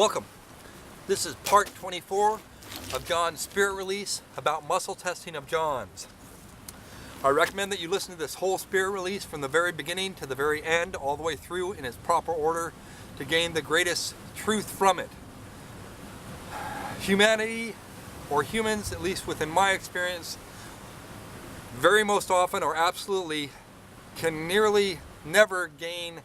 Welcome. This is part 24 of John's spirit release about muscle testing of John's. I recommend that you listen to this whole spirit release from the very beginning to the very end, all the way through in its proper order to gain the greatest truth from it. Humanity, or humans, at least within my experience, very most often or absolutely can nearly never gain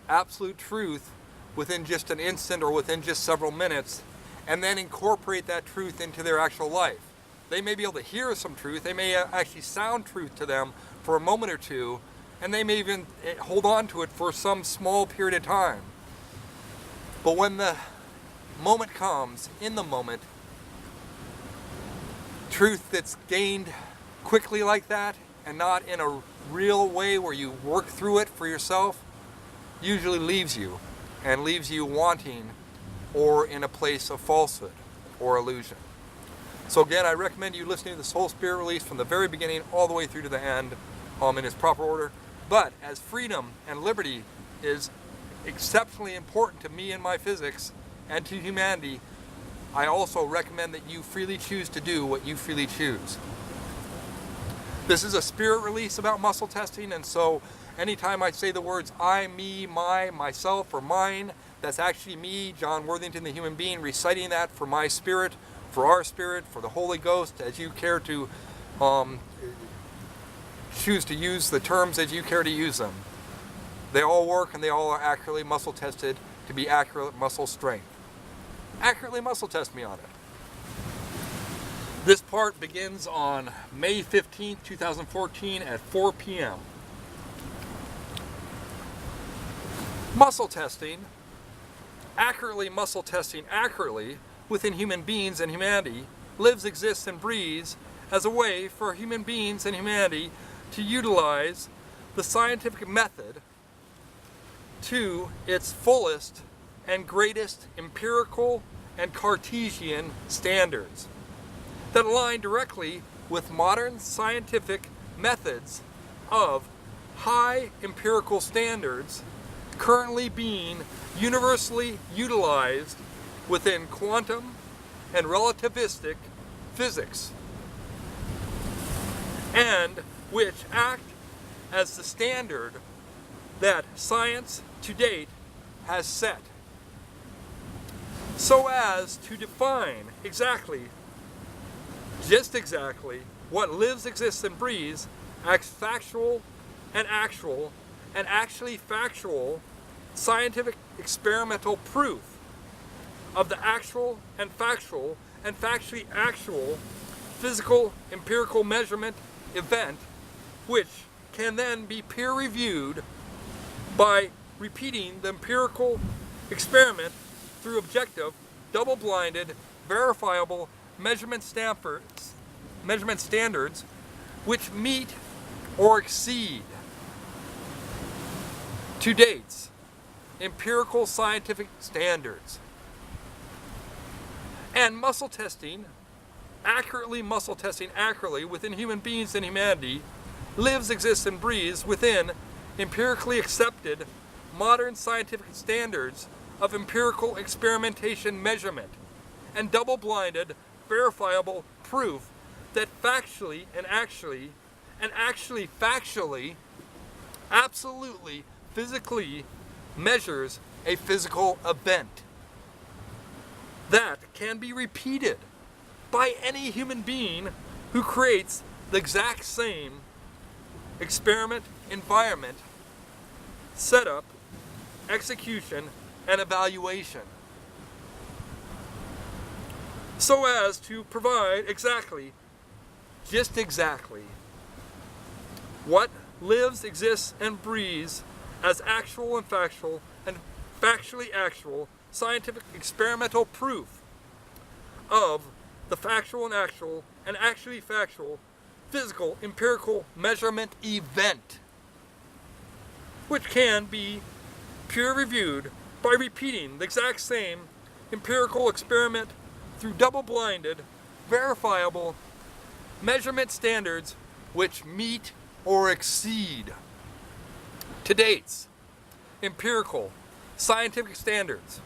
absolute truth within just an instant or within just several minutes, and then incorporate that truth into their actual life. They may be able to hear some truth, they may actually sound truth to them for a moment or two, and they may even hold on to it for some small period of time. But when the moment comes, in the moment, truth that's gained quickly like that, and not in a real way where you work through it for yourself, usually leaves you, and leaves you wanting or in a place of falsehood or illusion. So again, I recommend you listening to this whole spirit release from the very beginning all the way through to the end in its proper order. But as freedom and liberty is exceptionally important to me and my physics and to humanity, I also recommend that you freely choose to do what you freely choose. This is a spirit release about muscle testing, and so anytime I say the words I, me, my, myself, or mine, that's actually me, John Worthington, the human being, reciting that for my spirit, for our spirit, for the Holy Ghost, as you care to choose to use the terms as you care to use them. They all work and they all are accurately muscle tested to be accurate muscle strength. Accurately muscle test me on it. This part begins on May 15th, 2014 at 4 p.m. Muscle testing accurately within human beings and humanity lives, exists, and breathes as a way for human beings and humanity to utilize the scientific method to its fullest and greatest empirical and Cartesian standards that align directly with modern scientific methods of high empirical standards currently being universally utilized within quantum and relativistic physics, and which act as the standard that science to date has set, so as to define just exactly what lives, exists, and breathes as factual and actual and actually factual scientific experimental proof of the actual and factual and factually actual physical empirical measurement event, which can then be peer-reviewed by repeating the empirical experiment through objective, double-blinded, verifiable measurement standards which meet or exceed to date's empirical scientific standards. And muscle testing accurately within human beings and humanity lives, exists, and breathes within empirically accepted modern scientific standards of empirical experimentation measurement and double-blinded verifiable proof that factually and actually factually absolutely physically measures a physical event that can be repeated by any human being who creates the exact same experiment, environment, setup, execution, and evaluation, so as to provide just exactly what lives, exists, and breathes as actual and factual and factually actual scientific experimental proof of the factual and actual and actually factual physical empirical measurement event, which can be peer-reviewed by repeating the exact same empirical experiment through double-blinded, verifiable measurement standards which meet or exceed to date's empirical scientific standards,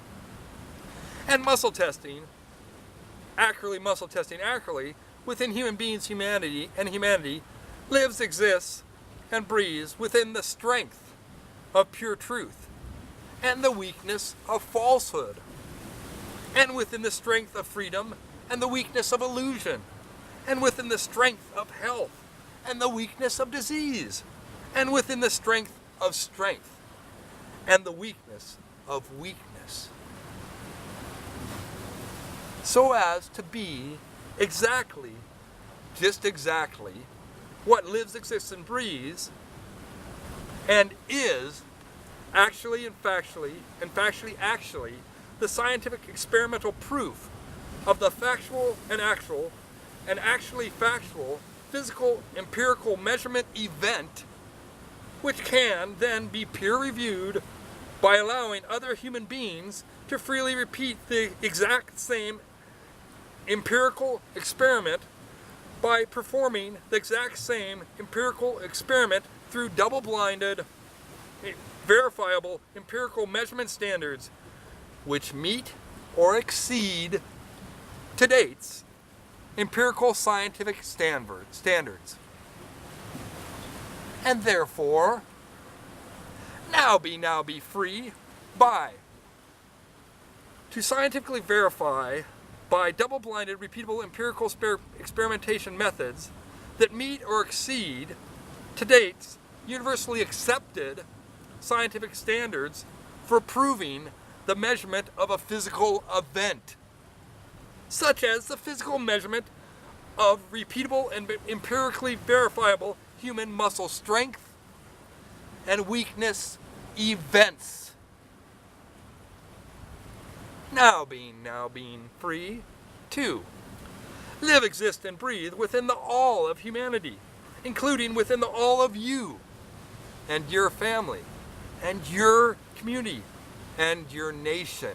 And muscle testing accurately within human beings, humanity lives, exists, and breathes within the strength of pure truth and the weakness of falsehood, and within the strength of freedom and the weakness of illusion, and within the strength of health and the weakness of disease, and within the strength of strength and the weakness of weakness, so as to be exactly, just exactly, what lives, exists, and breathes, and is actually and factually actually the scientific experimental proof of the factual and actual, and actually factual, physical, empirical measurement event, which can then be peer-reviewed by allowing other human beings to freely repeat the exact same empirical experiment by performing the exact same empirical experiment through double-blinded, verifiable empirical measurement standards which meet or exceed, to date's, empirical scientific standards. And therefore, now be free to scientifically verify by double-blinded, repeatable empirical experimentation methods that meet or exceed, to date's, universally accepted scientific standards for proving the measurement of a physical event, such as the physical measurement of repeatable and empirically verifiable human muscle strength and weakness events. Now being free to live, exist, and breathe within the all of humanity, including within the all of you and your family and your community and your nation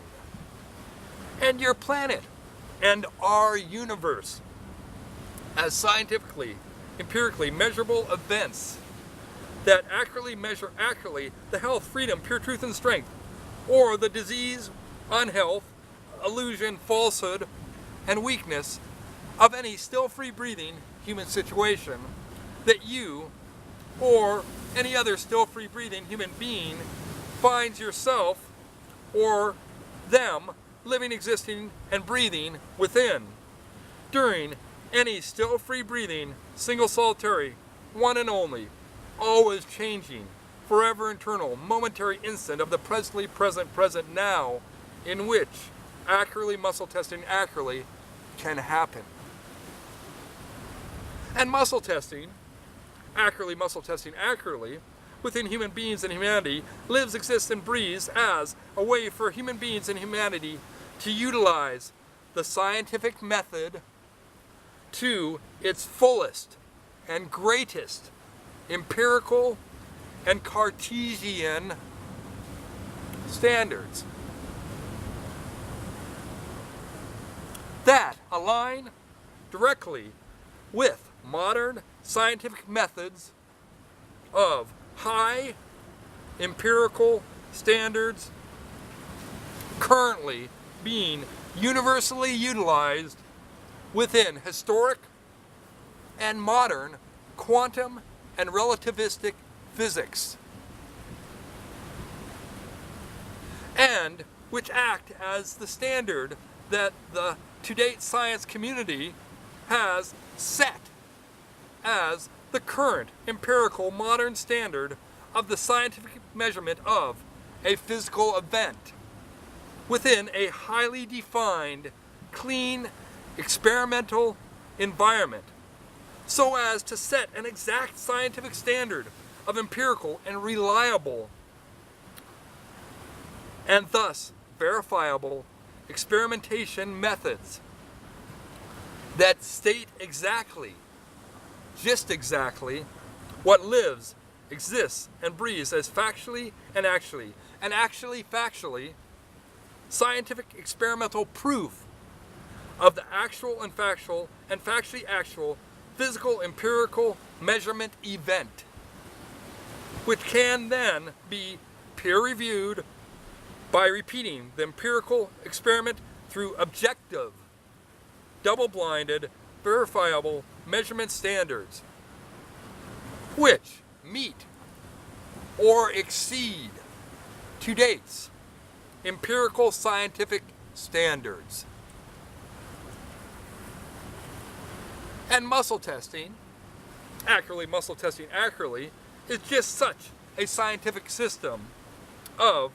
and your planet and our universe as scientifically, empirically measurable events that accurately measure the health, freedom, pure truth, and strength, or the disease, unhealth, illusion, falsehood, and weakness of any still free breathing human situation that you or any other still free breathing human being finds yourself or them living, existing, and breathing within during any still free breathing, single solitary, one and only, always changing, forever eternal, momentary instant of the presently present now, in which accurately muscle testing accurately can happen. And muscle testing accurately within human beings and humanity lives, exists, and breathes as a way for human beings and humanity to utilize the scientific method to its fullest and greatest empirical and Cartesian standards that align directly with modern scientific methods of high empirical standards currently being universally utilized within historic and modern quantum and relativistic physics, and which act as the standard that the to-date science community has set as the current empirical modern standard of the scientific measurement of a physical event within a highly defined, clean, experimental environment, so as to set an exact scientific standard of empirical and reliable and thus verifiable experimentation methods that state exactly, just exactly, what lives, exists, and breathes as factually and actually factually, scientific experimental proof of the actual and factual and factually actual physical empirical measurement event, which can then be peer-reviewed by repeating the empirical experiment through objective, double-blinded, verifiable measurement standards, which meet or exceed, to date, empirical scientific standards. And muscle testing accurately, is just such a scientific system of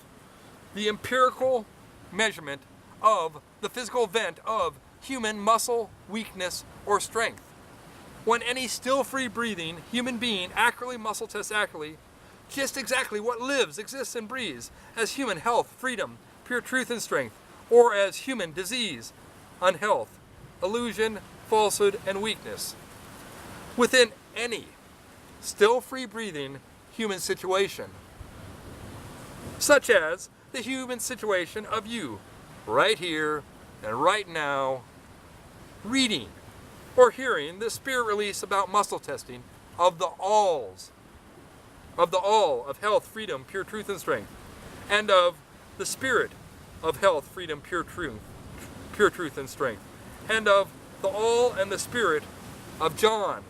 the empirical measurement of the physical event of human muscle weakness or strength. When any still free breathing human being accurately muscle tests accurately just exactly what lives, exists, and breathes as human health, freedom, pure truth, and strength, or as human disease, unhealth, illusion, falsehood, and weakness, within any still free breathing human situation, such as the human situation of you, right here and right now, reading or hearing the spirit release about muscle testing of the all of health, freedom, pure truth, and strength, and of the spirit of health, freedom, pure truth, and strength, and of the all and the spirit of John,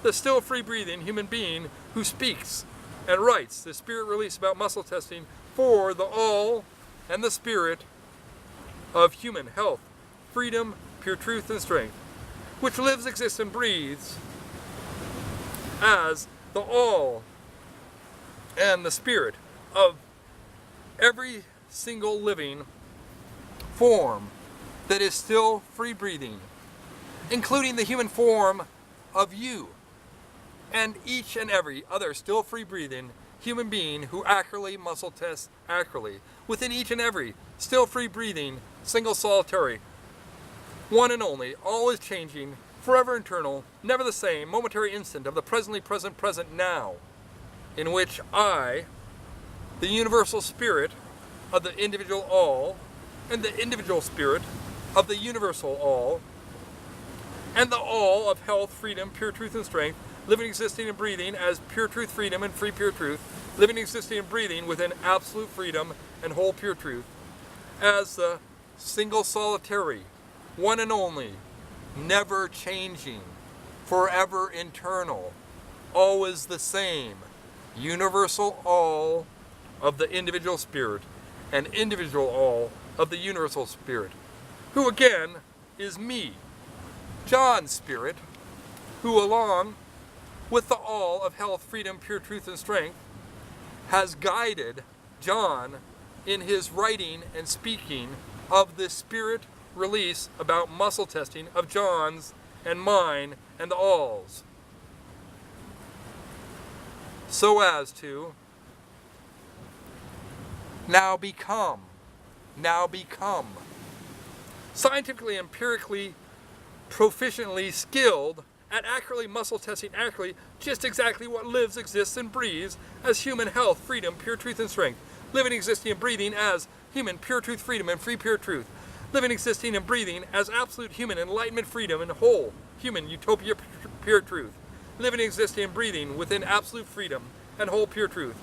the still free breathing human being who speaks and writes the spirit release about muscle testing for the all and the spirit of human health, freedom, pure truth, and strength, which lives, exists, and breathes as the all and the spirit of every single living form that is still free breathing, including the human form of you and each and every other still free breathing human being who accurately muscle tests accurately within each and every still free breathing single solitary one and only, always changing, forever eternal, never the same, momentary instant of the presently present now, in which I, the universal spirit of the individual all, and the individual spirit of the universal all, and the all of health, freedom, pure truth, and strength, living, existing, and breathing as pure truth, freedom, and free pure truth, living, existing, and breathing within absolute freedom and whole pure truth, as the single solitary, one and only, never changing, forever eternal, always the same, universal all of the individual spirit and individual all of the universal spirit, who again is me, John's spirit, who along with the all of health, freedom, pure truth, and strength, has guided John in his writing and speaking of the spirit release about muscle testing of John's and mine and the all's, so as to now become, scientifically, empirically, proficiently skilled at accurately muscle testing accurately just exactly what lives, exists, and breathes as human health, freedom, pure truth, and strength, living, existing, and breathing as human pure truth, freedom, and free pure truth, living, existing, and breathing as absolute human enlightenment, freedom, and whole human utopia, pure truth, living, existing, and breathing within absolute freedom and whole pure truth,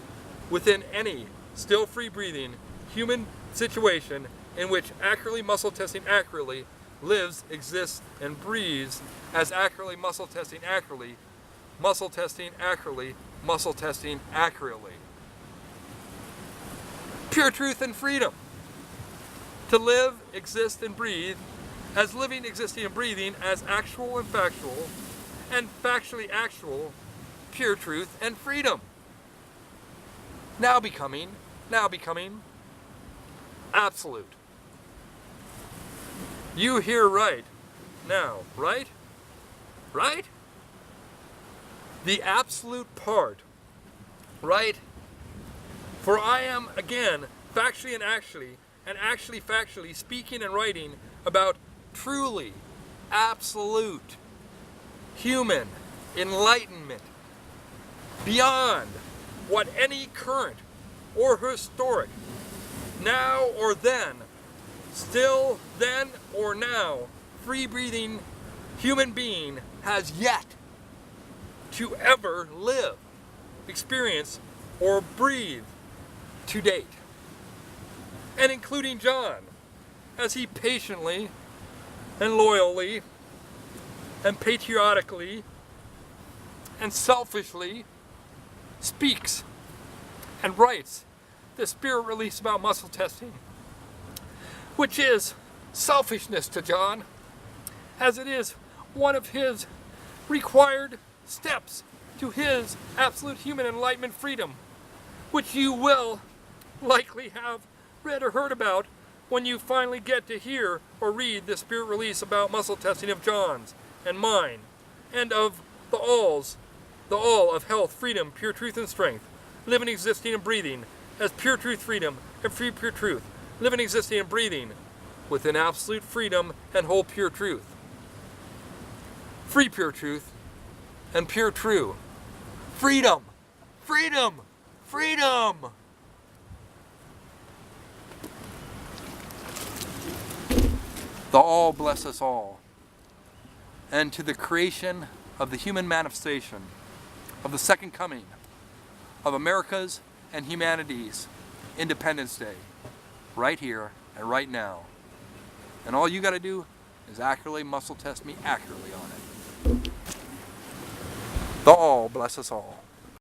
within any still free breathing human situation in which accurately muscle testing accurately lives, exists, and breathes as accurately muscle testing accurately, muscle testing accurately, muscle testing accurately. Pure truth and freedom. To live, exist, and breathe as living, existing, and breathing as actual and factually actual, pure truth and freedom. Now becoming absolute. You hear right now, right? Right? The absolute part, right? For I am again factually and actually factually speaking and writing about truly absolute human enlightenment beyond what any current or historic, now or then, still then or now, free-breathing human being has yet to ever live, experience, or breathe to date. And including John, as he patiently and loyally and patriotically and selfishly speaks and writes the spirit release about muscle testing, which is selfishness to John, as it is one of his required steps to his absolute human enlightenment freedom, which you will likely have read or heard about when you finally get to hear or read the spirit release about muscle testing of John's and mine, and of the all of health, freedom, pure truth, and strength, living, existing, and breathing as pure truth, freedom, and free pure truth, living, existing, and breathing within absolute freedom and whole pure truth, free pure truth, and pure true. Freedom! Freedom! Freedom! The all bless us all. And to the creation of the human manifestation of the second coming of America's and humanity's Independence Day, right here and right now. And all you got to do is accurately muscle test me accurately on it. The all bless us all.